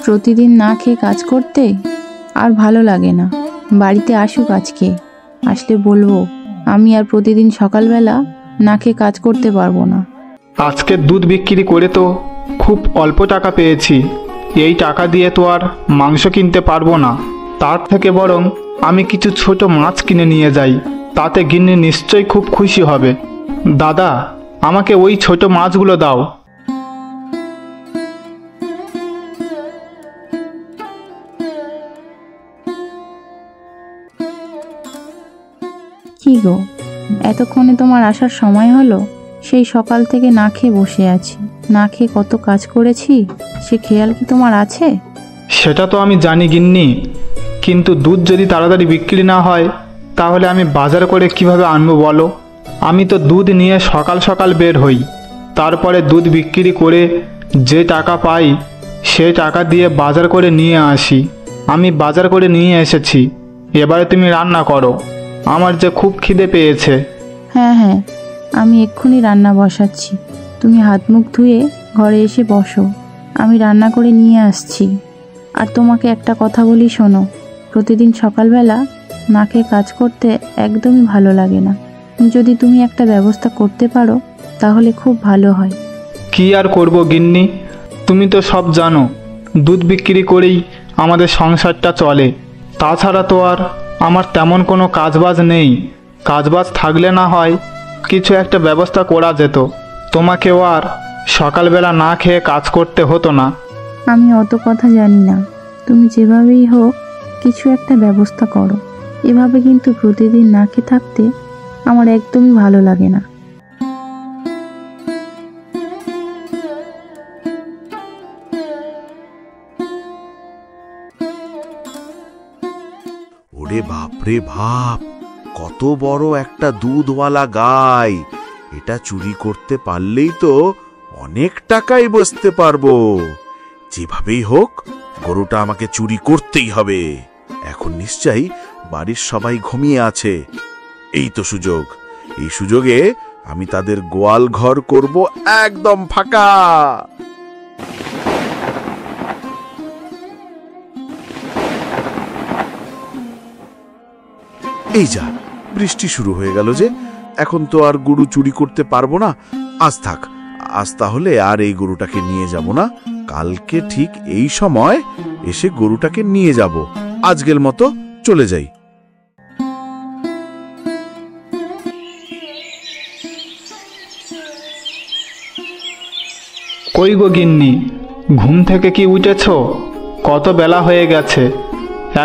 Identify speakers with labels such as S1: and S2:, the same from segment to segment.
S1: প্রতিদিন না খেয়ে কাজ করতে আর ভালো লাগে না। বাড়িতে আসুক, আজকে আসলে বলবো আমি আর প্রতিদিন সকালবেলা না খেয়ে কাজ করতে পারবো না।
S2: আজকে দুধ বিক্রি করে তো খুব অল্প টাকা পেয়েছি, এই টাকা দিয়ে তো আর মাংস কিনতে পারবো না। তার থেকে বরং আমি কিছু ছোট মাছ কিনে নিয়ে যাই, তাতে গিন্নি নিশ্চয়ই খুব খুশি হবে। দাদা, আমাকে ওই ছোট মাছগুলো দাও।
S1: কি গো, এতক্ষণে তোমার আসার সময় হলো? সেই সকাল থেকে না খেয়ে বসে আছি, না খেয়ে কত কাজ করেছি সে খেয়াল কি তোমার আছে?
S2: সেটা তো আমি জানি গিন্নি, কিন্তু দুধ যদি তাড়াতাড়ি বিক্রি না হয় তাহলে আমি বাজার করে কিভাবে আনবো বলো? আমি তো দুধ নিয়ে সকাল সকাল বের হই, তারপরে দুধ বিক্রি করে যে টাকা পাই সে টাকা দিয়ে বাজার করে নিয়ে আসি। আমি বাজার করে নিয়ে এসেছি, এবারে তুমি রান্না করো, আমার যে খুব খিদে পেয়েছে।
S1: হ্যাঁ হ্যাঁ, আমি এক্ষুনি রান্না বসাচ্ছি, তুমি হাত মুখ ধুয়ে ঘরে এসে বসো, আমি রান্না করে নিয়ে আসছি। আর তোমাকে একটা কথা বলি শোনো, প্রতিদিন সকালবেলা না খেয়ে কাজ করতে একদমই ভালো লাগে না। যদি তুমি একটা ব্যবস্থা করতে পারো তাহলে খুব ভালো হয়।
S2: কি আর করব গিন্নি, তুমি তো সব জানো, দুধ বিক্রি করেই আমাদের সংসারটা চলে। তাছাড়া তো আর আমার তেমন কোনো কাজবাজ নেই। কাজবাজ থাকলে না হয় কিছু একটা ব্যবস্থা করা যেত, তোমাকেও আর সকালবেলা না খেয়ে কাজ করতে হতো না।
S1: আমি অত কথা জানি না, তুমি যেভাবেই হোক কিছু একটা ব্যবস্থা করো। এভাবে কিন্তু প্রতিদিন না খেয়ে থাকতে আমার একদমই ভালো লাগে না।
S3: ওরে বাপরে বাপ, কত বড় একটা দুধওয়ালা গাই! এটা চুরি করতে পারলেই তো অনেক টাকাই বসতে পারবো। যেভাবেই হোক গরুটা আমাকে চুরি করতেই হবে। এখন নিশ্চয়ই বাড়ির সবাই ঘুমিয়ে আছে, এই তো সুযোগ। এই সুযোগে আমি তাদের গোয়াল ঘর করব একদম ফাঁকা। এই যা, বৃষ্টি শুরু হয়ে গেল যে, এখন তো আর গরু চুরি করতে পারবো না। আজ থাক, আজ তাহলে আর এই গরুটাকে নিয়ে যাব না। কালকে ঠিক এই সময় এসে গরুটাকে নিয়ে যাব। আজকের মতো চলে যাই।
S2: কই গো গিন্নি, ঘুম থেকে কি উঠেছ? কত বেলা হয়ে গেছে,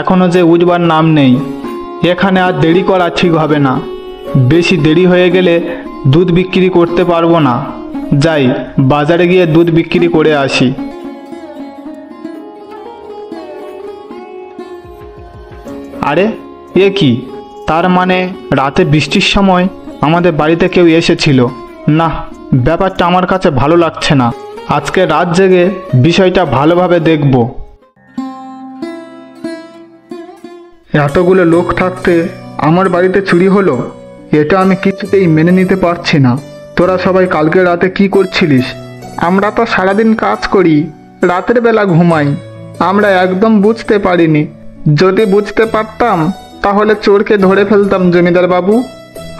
S2: এখনো যে উঠবার নাম নেই। এখানে আর দেরি করা ঠিক হবে না, বেশি দেরি হয়ে গেলে দুধ বিক্রি করতে পারবো না। যাই, বাজারে গিয়ে দুধ বিক্রি করে আসি। আরে এ কি, তার মানে রাতে বৃষ্টির সময় আমাদের বাড়িতে কেউ এসেছিল? না, ব্যাপারটা আমার কাছে ভালো লাগছে না। আজকে রাত জেগে বিষয়টা ভালোভাবে দেখব। এতগুলো লোক থাকতে আমার বাড়িতে চুরি হলো, এটা আমি কিছুতেই মেনে নিতে পারছি না। তোরা সবাই কালকে রাতে কি করছিলিস? আমরা তো সারাদিন কাজ করি, রাতের বেলা ঘুমাই, আমরা একদম বুঝতে পারিনি। যদি বুঝতে পারতাম তাহলে চোরকে ধরে ফেলতাম জমিদার বাবু।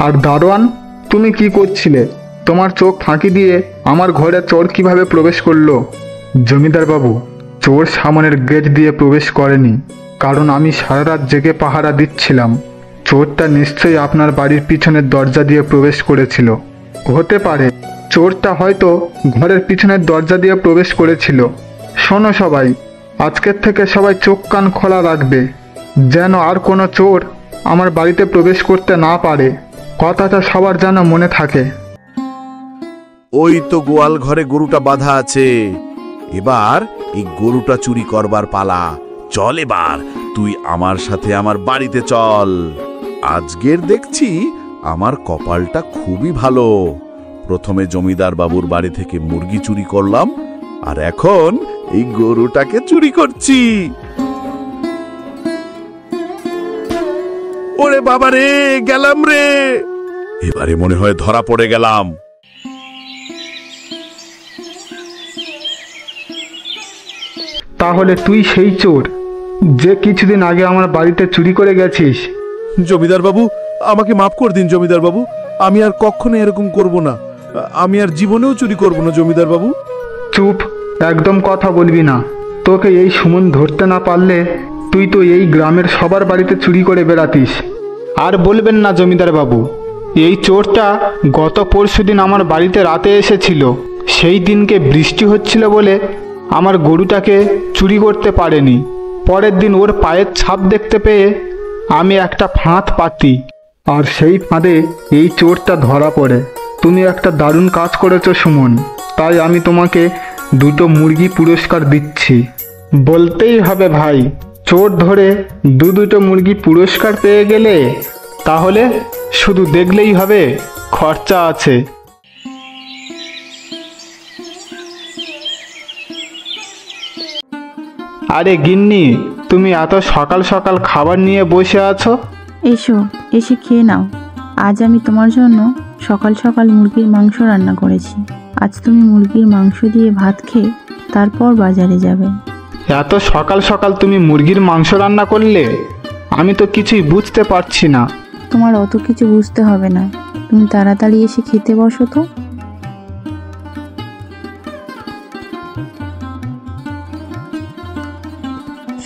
S2: আর দারোয়ান, তুমি কি করছিলে? তোমার চোখ ফাঁকি দিয়ে আমার ঘরে চোর কিভাবে প্রবেশ করলো? জমিদার বাবু, চোর সামনের গেট দিয়ে প্রবেশ করেনি, কারণ আমি সারা রাত জেগে পাহারা দিচ্ছিলাম। চোরটা নিশ্চয়ই আপনার বাড়ির পিছনের দরজা দিয়ে প্রবেশ করেছিল। হতে পারে চোরটা হয়তো ঘরের পিছনের দরজা দিয়ে প্রবেশ করেছিল। শোনো সবাই, আজকের থেকে সবাই চোখ কান খোলা রাখবে, যেন আর কোনো চোর আমার বাড়িতে প্রবেশ করতে না পারে। কথাটা সবার যেন মনে থাকে।
S3: ওই তো গোয়াল ঘরে গরুটা বাঁধা আছে, এবার এই গরুটা চুরি করবার পালা। চল এবার তুই আমার সাথে আমার বাড়িতে চল। আজকের দেখছি আমার কপালটা খুবই ভালো। প্রথমে জমিদার বাবুর বাড়ি থেকে মুরগি চুরি করলাম, আর এখন এই গরুটাকে চুরি করছি। ওরে বাবা রে, গেলাম রে, এবারে মনে হয় ধরা পড়ে গেলাম।
S2: তাহলে তুই সেই চোর যে কিছুদিন আগে আমার বাড়িতে চুরি করে গেছিস।
S4: জমিদার বাবু, আমাকে মাফ করে দিন জমিদার বাবু। আমি আর কখনো এরকম করব না। আমি আর জীবনেও চুরি করব না জমিদার বাবু।
S2: চুপ, একদম কথা বলবি না। তোকে এই সুমন ধরতে না পারলে তুই তো এই গ্রামের সবার বাড়িতে চুরি করে বেড়াতিস। আর বলবেন না জমিদার বাবু, এই চোরটা গত পরশুদিন আমার বাড়িতে রাতে এসেছিল। সেই দিনকে বৃষ্টি হচ্ছিল বলে আমার গরুটাকে চুরি করতে পারেনি। পরের দিন ওর পায়ের ছাপ দেখতে পেয়ে আমি একটা ফাঁদ পাতি, আর সেই ফাঁদে এই চোরটা ধরা পড়ে। তুমি একটা দারুণ কাজ করেছো সুমন, তাই আমি তোমাকে 2টো মুরগি পুরস্কার দিচ্ছি। বলতেই হবে ভাই, চোর ধরে 2টো মুরগি পুরস্কার পেয়ে গেলে তাহলে শুধু দেখলেই হবে, খরচা আছে। আরে গিন্নি, তুমি এত সকাল সকাল খাবার নিয়ে বসে আছো?
S1: এসো, এসে খেয়ে নাও। আজ আমি তোমার জন্য সকাল সকাল মুরগির মাংস রান্না করেছি। আজ তুমি মুরগির মাংস দিয়ে ভাত খেয়ে তারপর বাজারে যাবে।
S2: এত সকাল সকাল তুমি মুরগির মাংস রান্না করলে? আমি তো কিছুই বুঝতে পারছি না।
S1: তোমার অত কিছু বুঝতে হবে না, তুমি তাড়াতাড়ি এসে খেতে বসো তো।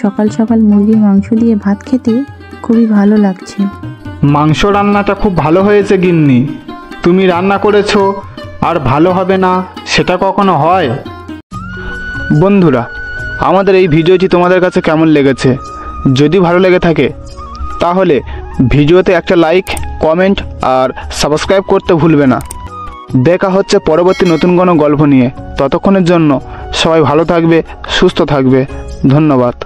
S1: সকাল সকাল মুরগির মাংস দিয়ে ভাত খেতে খুবই ভালো লাগছে।
S2: মাংস রান্নাটা খুব ভালো হয়েছে গিন্নি। তুমি রান্না করেছো আর ভালো হবে না সেটা কখনো হয়? বন্ধুরা, আমাদের এই ভিডিওটি তোমাদের কাছে কেমন লেগেছে? যদি ভালো লেগে থাকে তাহলে ভিডিওতে একটা লাইক, কমেন্ট আর সাবস্ক্রাইব করতে ভুলবে না। দেখা হচ্ছে পরবর্তী নতুন কোনো গল্প নিয়ে। ততক্ষণের জন্য সবাই ভালো থাকবে, সুস্থ থাকবে। ধন্যবাদ।